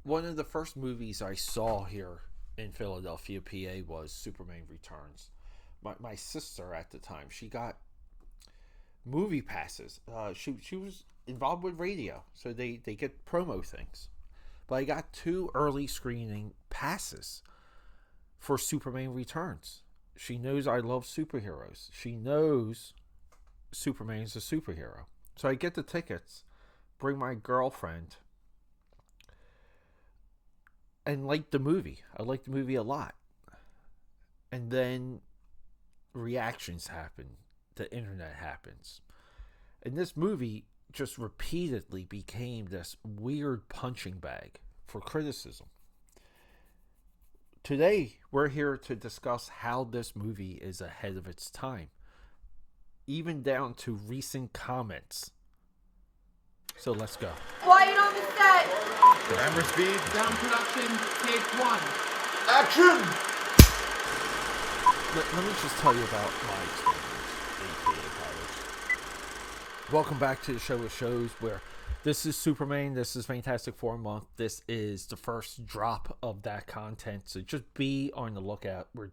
One of the first movies I saw here in Philadelphia, PA, was Superman Returns. My sister at the time, she got movie passes. She was involved with radio, so they get promo things. But I got two early screening passes for Superman Returns. She knows I love superheroes. She knows Superman is a superhero. So I get the tickets, bring my girlfriend, and like the movie. I like the movie a lot. And then reactions happen. The internet happens. And this movie just repeatedly became this weird punching bag for criticism. Today, we're here to discuss how this movie is ahead of its time, even down to recent comments. So let's go. Quiet on the set. Camera speed. Sound production, take one. Action! Let me just tell you about my experience, AKAPAD. Welcome back to the show of shows where this is Superman, this is Fantastic Four month, this is the first drop of that content, so just be on the lookout. We're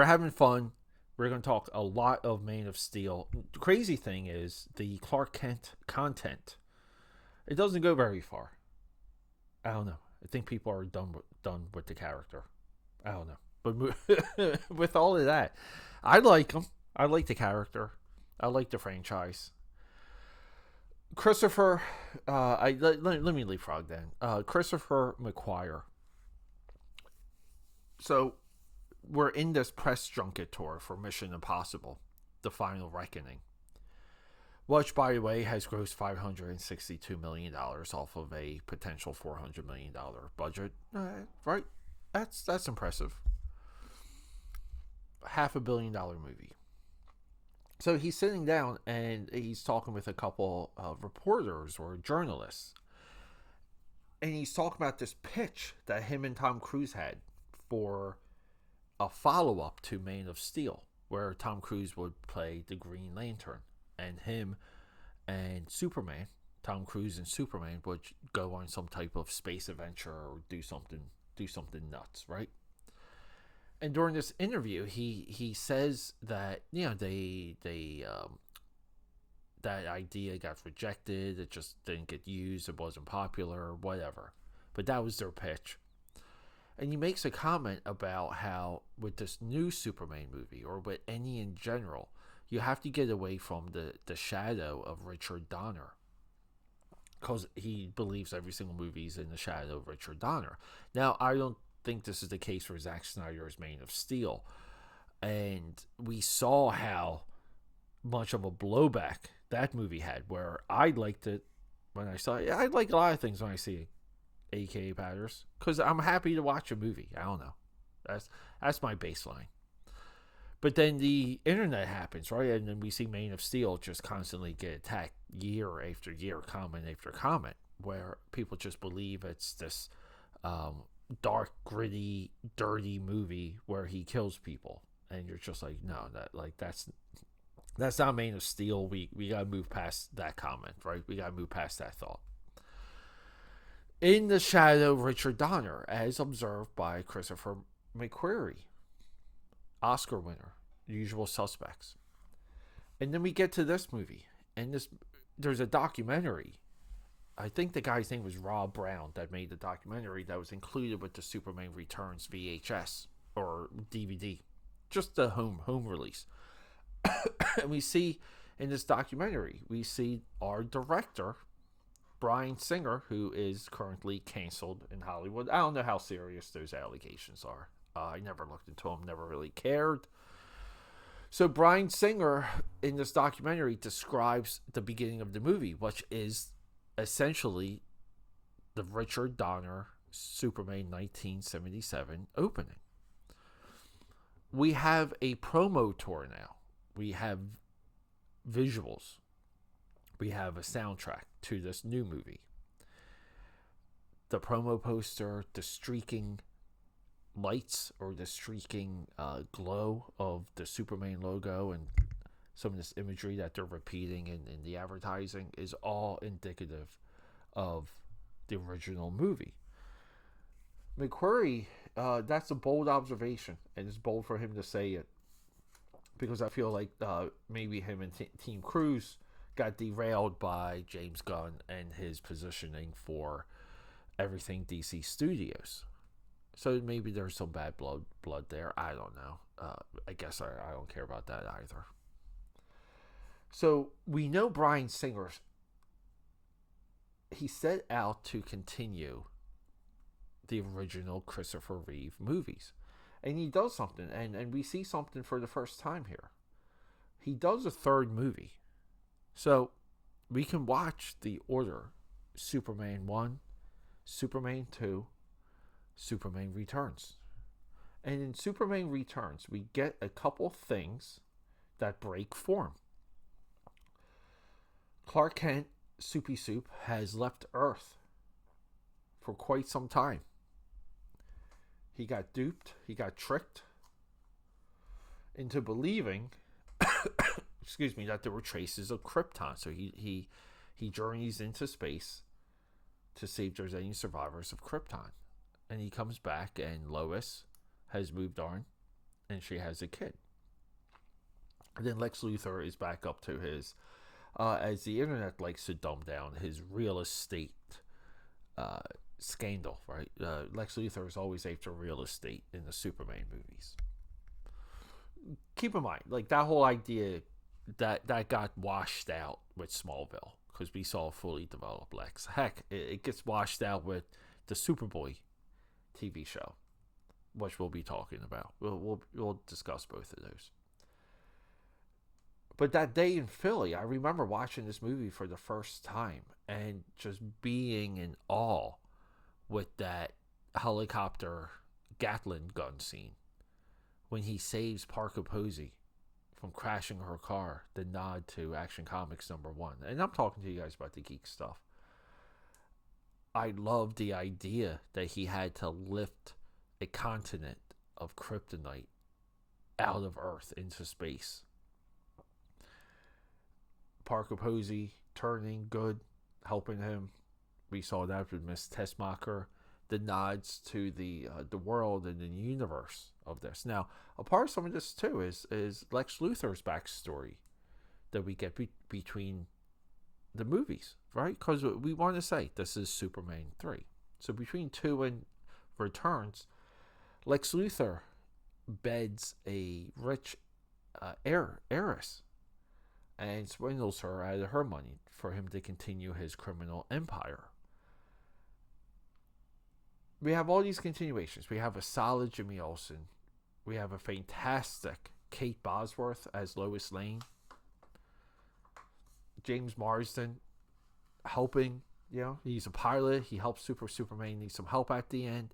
having fun. We're going to talk a lot of Man of Steel. The crazy thing is, the Clark Kent content, it doesn't go very far. I don't know. I think people are done with the character. I don't know. But with all of that, I like him. I like the character. I like the franchise. Christopher, let me leapfrog then. Christopher McQuarrie. So, we're in this press junket tour for Mission Impossible, The Final Reckoning, which, by the way, has grossed $562 million off of a potential $400 million budget. Right? That's impressive. $500 million movie. So he's sitting down and he's talking with a couple of reporters or journalists. And he's talking about this pitch that him and Tom Cruise had for a follow-up to Man of Steel, where Tom Cruise would play the Green Lantern, and him and Superman, Tom Cruise and Superman, would go on some type of space adventure or do something nuts, right? And during this interview, he says that that idea got rejected. It just didn't get used. It wasn't popular, whatever. But that was their pitch. And he makes a comment about how with this new Superman movie, or with any in general, you have to get away from the shadow of Richard Donner. Because he believes every single movie is in the shadow of Richard Donner. Now, I don't think this is the case for Zack Snyder's Man of Steel. And we saw how much of a blowback that movie had, where I liked it when I saw it. I like a lot of things when I see it. AKAPADers, because I'm happy to watch a movie. I don't know. That's my baseline. But then the internet happens, right? And then we see Man of Steel just constantly get attacked year after year, comment after comment, where people just believe it's this dark, gritty, dirty movie where he kills people. And you're just like, no, that's not Man of Steel. We gotta move past that comment, right? We gotta move past that thought. In the shadow of Richard Donner, as observed by Christopher McQuarrie, Oscar winner, Usual Suspects. And then we get to this movie, and there's a documentary. I think the guy's name was Rob Brown that made the documentary that was included with the Superman Returns VHS or DVD, just the home release. And we see in this documentary, we see our director, Bryan Singer, who is currently canceled in Hollywood. I don't know how serious those allegations are. I never looked into them, never really cared. So Bryan Singer, in this documentary, describes the beginning of the movie, which is essentially the Richard Donner Superman 1977 opening. We have a promo tour now. We have visuals. We have a soundtrack to this new movie. The promo poster, the streaking lights or the streaking glow of the Superman logo and some of this imagery that they're repeating in the advertising is all indicative of the original movie. McQuarrie, that's a bold observation, and it's bold for him to say it, because I feel like maybe him and Team Cruise got derailed by James Gunn and his positioning for everything DC Studios. So maybe there's some bad blood there. I don't know. I guess I don't care about that either. So we know Bryan Singer, he set out to continue the original Christopher Reeve movies. And he does something, and we see something for the first time here. He does a third movie. So we can watch the order: Superman 1, Superman 2, Superman Returns. And in Superman Returns, we get a couple things that break form. Clark Kent, Soupy Soup, has left Earth for quite some time. He got duped, he got tricked into believing excuse me, that there were traces of Krypton. So he journeys into space to see if there's any survivors of Krypton. And he comes back, and Lois has moved on, and she has a kid. And then Lex Luthor is back up to his, as the internet likes to dumb down, his real estate scandal, right? Lex Luthor is always after real estate in the Superman movies. Keep in mind, like, that whole idea that got washed out with Smallville, because we saw a fully developed Lex. Heck, it gets washed out with the Superboy TV show, which we'll be talking about. We'll discuss both of those. But that day in Philly, I remember watching this movie for the first time and just being in awe with that helicopter Gatling gun scene when he saves Parker Posey from crashing her car, the nod to Action Comics #1. And I'm talking to you guys about the geek stuff. I love the idea that he had to lift a continent of kryptonite out of Earth into space. Parker Posey turning good, helping him. We saw that with Miss Tessmacher. The nods to the world and the universe of this. Now, a part of some of this too is Lex Luthor's backstory that we get between the movies, right? Because we want to say this is Superman 3. So between 2 and Returns, Lex Luthor beds a rich heiress and swindles her out of her money for him to continue his criminal empire. We have all these continuations. We have a solid Jimmy Olsen. We have a fantastic Kate Bosworth as Lois Lane. James Marsden helping, he's a pilot. He helps Superman need some help at the end.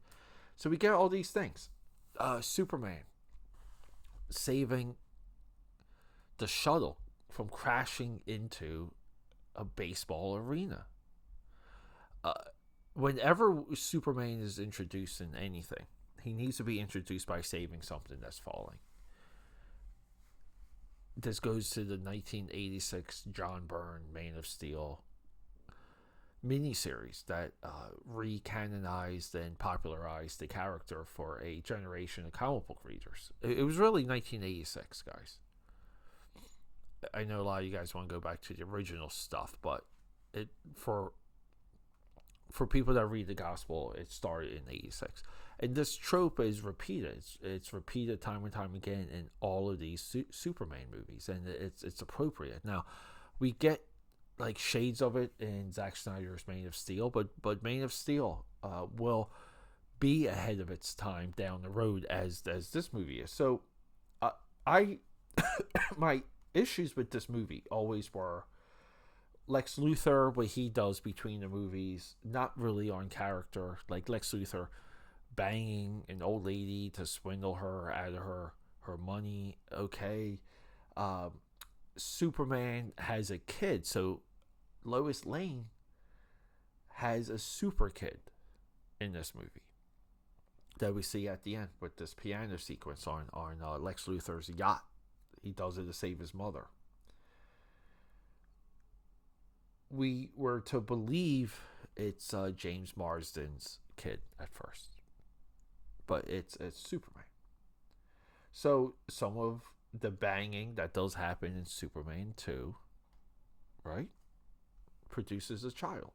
So we get all these things. Superman saving the shuttle from crashing into a baseball arena. Whenever Superman is introduced in anything, he needs to be introduced by saving something that's falling. This goes to the 1986 John Byrne Man of Steel miniseries that recanonized and popularized the character for a generation of comic book readers. It was really 1986, guys. I know a lot of you guys want to go back to the original stuff, but for people that read the gospel, it started in 86. And this trope is repeated. It's repeated time and time again in all of these Superman movies, and it's appropriate. Now, we get like shades of it in Zack Snyder's Man of Steel, but Man of Steel will be ahead of its time down the road as this movie is. So I my issues with this movie always were Lex Luthor, what he does between the movies, not really on character. Like Lex Luthor banging an old lady to swindle her out of her money. Okay. Superman has a kid, so Lois Lane has a super kid in this movie that we see at the end with this piano sequence on Lex Luthor's yacht. He does it to save his mother. We were to believe it's James Marsden's kid at first, but it's Superman. So some of the banging that does happen in Superman 2, right, produces a child.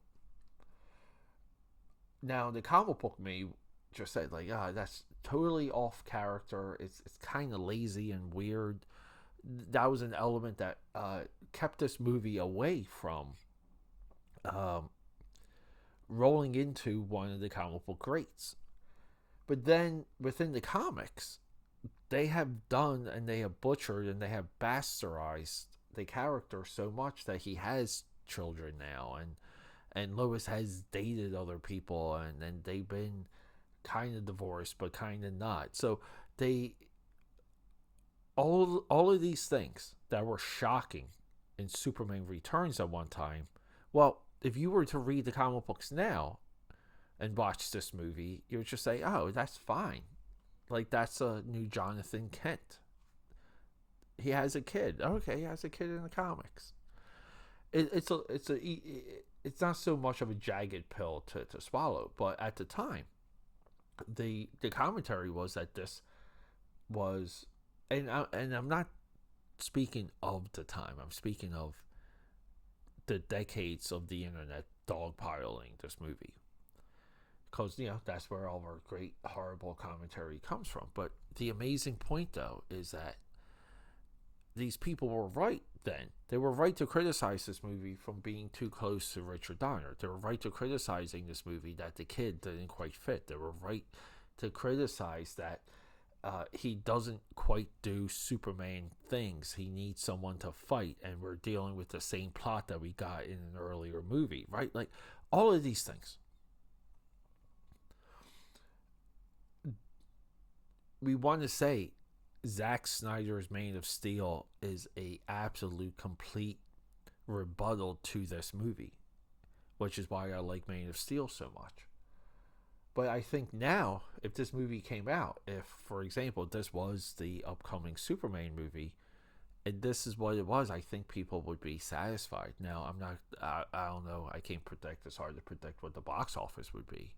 Now the comic book may just say like, that's totally off character. It's kind of lazy and weird. That was an element that kept this movie away from rolling into one of the comic book greats. But then within the comics, they have done and they have butchered and they have bastardized the character so much that he has children now, and Lois has dated other people, and they've been kind of divorced but kind of not. So they all of these things that were shocking in Superman Returns at one time, well, if you were to read the comic books now and watch this movie, you would just say, oh, that's fine. Like, that's a new Jonathan Kent. He has a kid. Okay, he has a kid in the comics. It's not so much of a jagged pill to swallow, but at the time, the commentary was that this was, and I'm not speaking of the time. I'm speaking of the decades of the internet dogpiling this movie. Because, that's where all our great, horrible commentary comes from. But the amazing point, though, is that these people were right then. They were right to criticize this movie from being too close to Richard Donner. They were right to criticizing this movie that the kid didn't quite fit. They were right to criticize that he doesn't quite do Superman things. He needs someone to fight, and we're dealing with the same plot that we got in an earlier movie, right? Like, all of these things. We want to say Zack Snyder's Man of Steel is a absolute complete rebuttal to this movie, which is why I like Man of Steel so much. But I think now, if this movie came out, if, for example, this was the upcoming Superman movie, and this is what it was, I think people would be satisfied. Now, I don't know, I can't predict, it's hard to predict what the box office would be.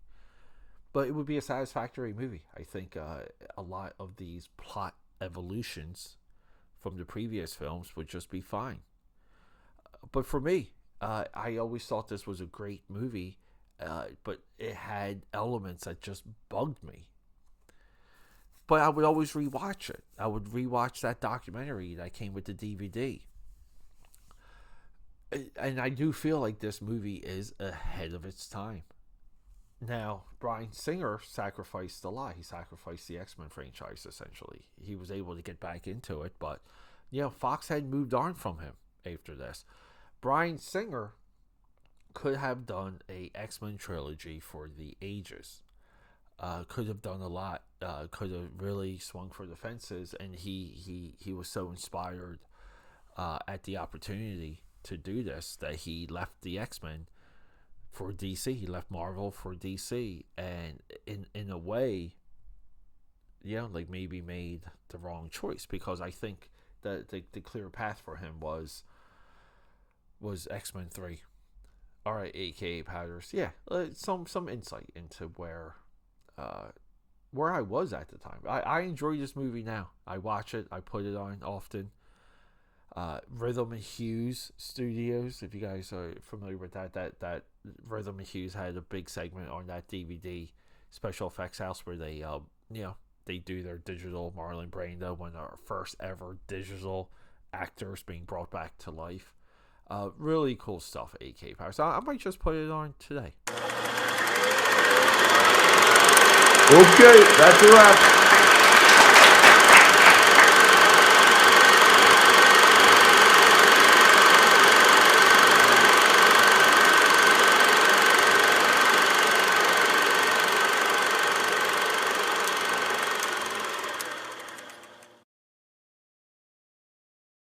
But it would be a satisfactory movie. I think a lot of these plot evolutions from the previous films would just be fine. But for me, I always thought this was a great movie, but it had elements that just bugged me. But I would always rewatch it. I would rewatch that documentary that came with the DVD. And I do feel like this movie is ahead of its time. Now, Bryan Singer sacrificed a lot. He sacrificed the X-Men franchise, essentially. He was able to get back into it, but, Fox had moved on from him after this. Bryan Singer could have done a X-Men trilogy for the ages. Could have done a lot. Could have really swung for the fences, and he was so inspired at the opportunity to do this that he left the X-Men for DC. He left Marvel for DC, and in a way, like maybe made the wrong choice, because I think that the clear path for him was X-Men 3. All right, AKAPADers, some insight into where I was at the time. I enjoy this movie now. I watch it. I put it on often. Rhythm and Hughes Studios, if you guys are familiar with that Rhythm and Hughes had a big segment on that DVD special effects house where they they do their digital Marlon Brando, one of our first ever digital actors being brought back to life. Really cool stuff at AK Power. So I might just put it on today. Okay, that's a wrap.